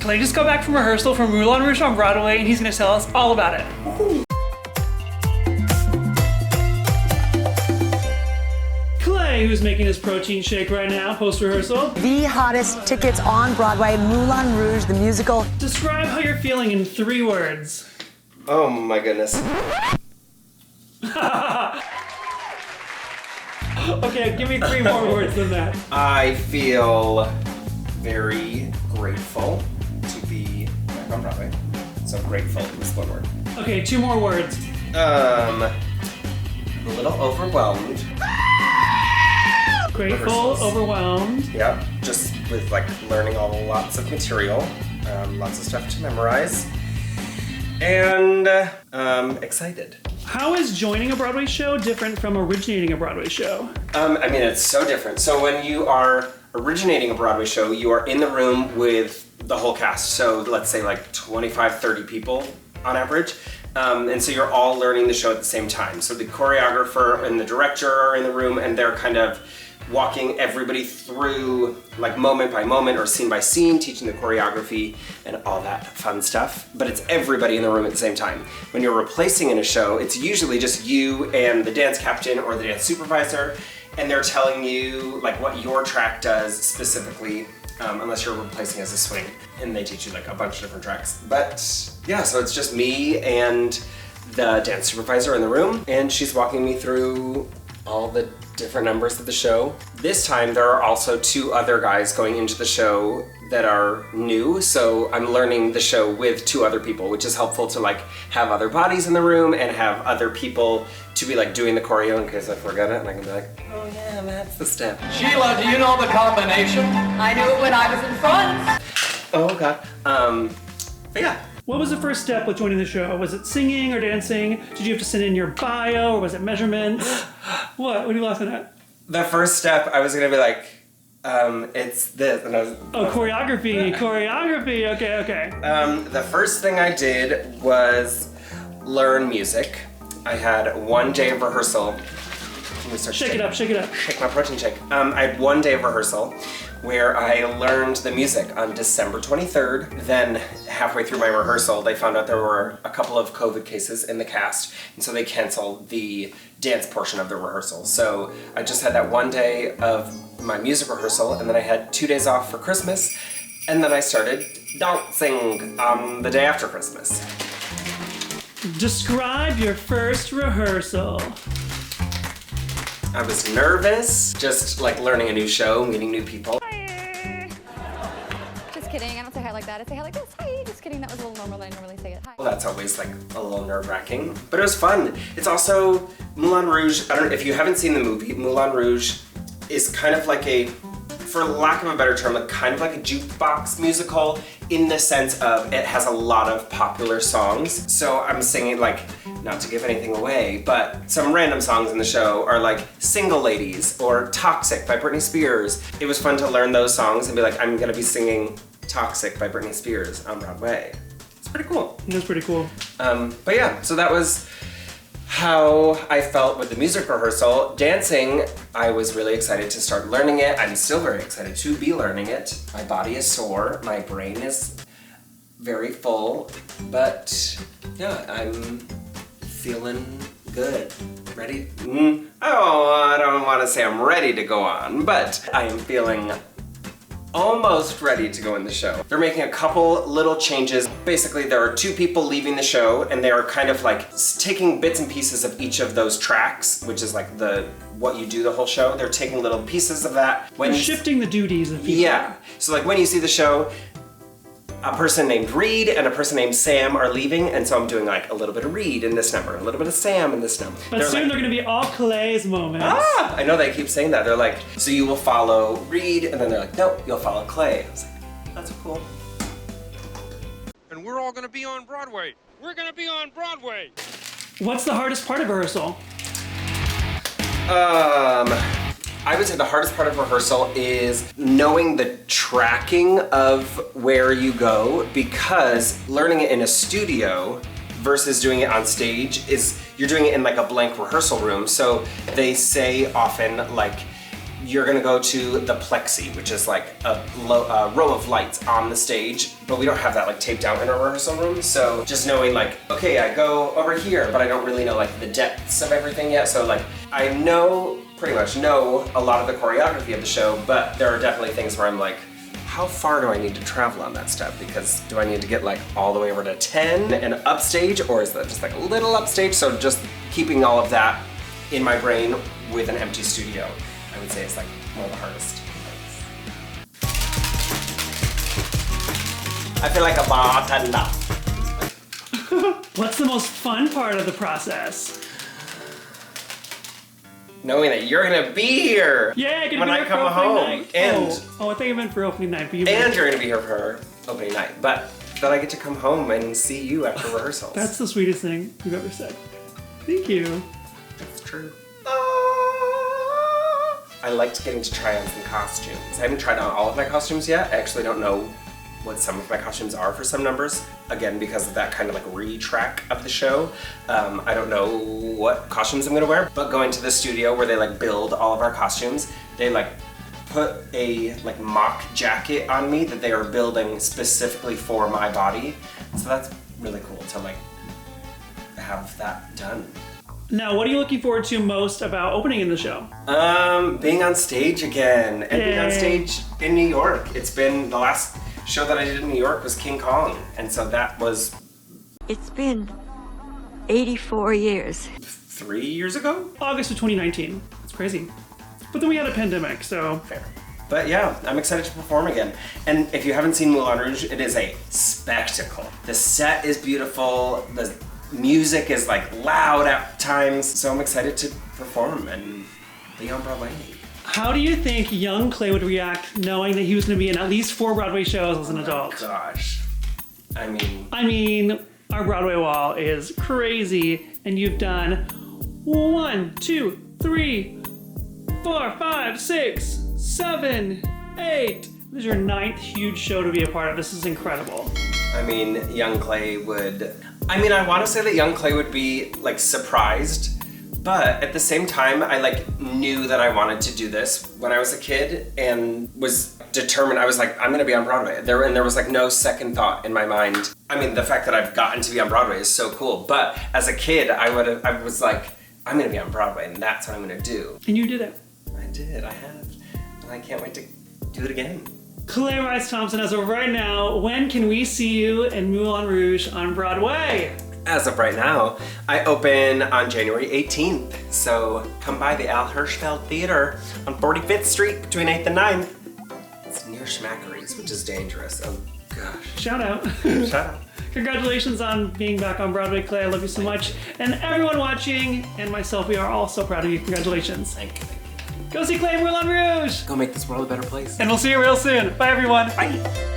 Clay just got back from rehearsal from Moulin Rouge on Broadway, and he's gonna tell us all about it. Woohoo. Clay, who's making his protein shake right now, post-rehearsal. The hottest tickets on Broadway, Moulin Rouge, the musical. Describe how you're feeling in 3 words. Oh my goodness. Okay, give me 3 more words than that. I feel very grateful to be back on Broadway. So grateful is 1 word. Okay, 2 more words. A little overwhelmed. Grateful, Rehearsals. overwhelmed. Yeah, just with like learning lots of material, lots of stuff to memorize, and excited. How is joining a Broadway show different from originating a Broadway show? I mean, it's so different. So when you are originating a Broadway show, you are in the room with the whole cast. So let's say like 25, 30 people on average. And so you're all learning the show at the same time. So the choreographer and the director are in the room, and they're kind of walking everybody through like moment by moment or scene by scene, teaching the choreography and all that fun stuff. But it's everybody in the room at the same time. When you're replacing in a show, it's usually just you and the dance captain or the dance supervisor, and they're telling you like what your track does specifically, unless you're replacing as a swing, and they teach you like a bunch of different tracks. But yeah, so it's just me and the dance supervisor in the room, and she's walking me through all the different numbers of the show. This time there are also 2 other guys going into the show that are new, so I'm learning the show with 2 other people, which is helpful to like have other bodies in the room and have other people to be like doing the choreo in case I forget it, and I can be like, oh yeah, that's the step. Sheila, do you know the combination? I knew it when I was in front. Oh god. But yeah. What was the first step with joining the show? Was it singing or dancing? Did you have to send in your bio, or was it measurements? What are you laughing at? The first step, I was gonna be like, it's this, and I was... choreography, okay. The first thing I did was learn music. I had 1 day of rehearsal. Let me start Shake it up. Shake my protein shake. I had 1 day of rehearsal where I learned the music on December 23rd. Then halfway through my rehearsal, they found out there were a couple of COVID cases in the cast, and so they canceled the dance portion of the rehearsal. So I just had that 1 day of my music rehearsal, and then I had 2 days off for Christmas, and then I started dancing on the day after Christmas. Describe your first rehearsal. I was nervous, just like learning a new show, meeting new people. Just kidding, I don't say hi like that. I say hi like this. Hi, just kidding. That was a little normal than I normally say it. Hi. Well, that's always like a little nerve-wracking, but it was fun. It's also Moulin Rouge. I don't know if you haven't seen the movie. Moulin Rouge is kind of like a, for lack of a better term, like kind of like a jukebox musical in the sense of it has a lot of popular songs. So I'm singing like, not to give anything away, but some random songs in the show are like Single Ladies or Toxic by Britney Spears. It was fun to learn those songs and be like, I'm gonna be singing Toxic by Britney Spears on Broadway. It's pretty cool. That's pretty cool. But yeah, so that was how I felt with the music rehearsal. Dancing, I was really excited to start learning it. I'm still very excited to be learning it. My body is sore, my brain is very full, but yeah, I'm feeling good. Ready? Oh, I don't want to say I'm ready to go on, but I am feeling almost ready to go in the show. They're making a couple little changes. Basically, there are 2 people leaving the show, and they are kind of like taking bits and pieces of each of those tracks, which is like what you do the whole show. They're taking little pieces of that. They're shifting the duties of people. Yeah. So like when you see the show, a person named Reed and a person named Sam are leaving, and so I'm doing like a little bit of Reed in this number, a little bit of Sam in this number. But soon they're gonna be all Clay's moments. Ah! I know they keep saying that. They're like, so you will follow Reed, and then they're like, no, you'll follow Clay. I was like, that's cool. And we're all gonna be on Broadway. We're gonna be on Broadway. What's the hardest part of rehearsal? I would say the hardest part of rehearsal is knowing the tracking of where you go, because learning it in a studio versus doing it on stage is, you're doing it in like a blank rehearsal room. So they say often like, you're gonna go to the plexi, which is like a row of lights on the stage, but we don't have that like taped out in our rehearsal room. So just knowing like, okay, I go over here, but I don't really know like the depths of everything yet. So like, I pretty much know a lot of the choreography of the show, but there are definitely things where I'm like, how far do I need to travel on that step? Because do I need to get like all the way over to 10 and upstage, or is that just like a little upstage? So just keeping all of that in my brain with an empty studio, I would say it's like one of the hardest parts. I feel like a bartender. What's the most fun part of the process? Knowing that you're gonna be here Yeah, gonna when be I here come for opening home, night. and I think I meant for opening night, but you and you're gonna be here for opening night. But that I get to come home and see you after rehearsals. That's the sweetest thing you've ever said. Thank you. That's true. I liked getting to try on some costumes. I haven't tried on all of my costumes yet. I actually don't know what some of my costumes are for some numbers. Again, because of that kind of like re-track of the show. I don't know what costumes I'm gonna wear, but going to the studio where they like build all of our costumes, they like put a like mock jacket on me that they are building specifically for my body. So that's really cool to like have that done. Now, what are you looking forward to most about opening in the show? Being on stage again, and being on Yay. stage in New York. It's been, the last show that I did in New York was King Kong, and so that was It's been 84 years. 3 years ago? August of 2019. It's crazy. But then we had a pandemic, so. Fair. But yeah, I'm excited to perform again. And if you haven't seen Moulin Rouge, it is a spectacle. The set is beautiful, the music is like loud at times, so I'm excited to perform and be on Broadway. How do you think young Clay would react knowing that he was going to be in at least 4 Broadway shows as an adult? Gosh. I mean, our Broadway wall is crazy, and you've done 1, 2, 3, 4, 5, 6, 7, 8. This is your 9th huge show to be a part of. This is incredible. young Clay would, I want to say that young Clay would be like surprised, but at the same time, I like knew that I wanted to do this when I was a kid and was determined. I was like, I'm gonna be on Broadway. There was like no second thought in my mind. The fact that I've gotten to be on Broadway is so cool. But as a kid, I was like, I'm gonna be on Broadway, and that's what I'm gonna do. And you did it. I did. I have, and I can't wait to do it again. Clay Rice-Thomson, as of right now, when can we see you in Moulin Rouge on Broadway? As of right now, I open on January 18th, so come by the Al Hirschfeld Theater on 45th Street between 8th and 9th. It's near Schmackery's, which is dangerous. Oh gosh. Shout out. Shout out. Congratulations on being back on Broadway, Clay. I love you so much. And everyone watching, and myself, we are all so proud of you. Congratulations. Thank you. Go see Clay in Moulin Rouge! Go make this world a better place. And we'll see you real soon. Bye, everyone. Bye.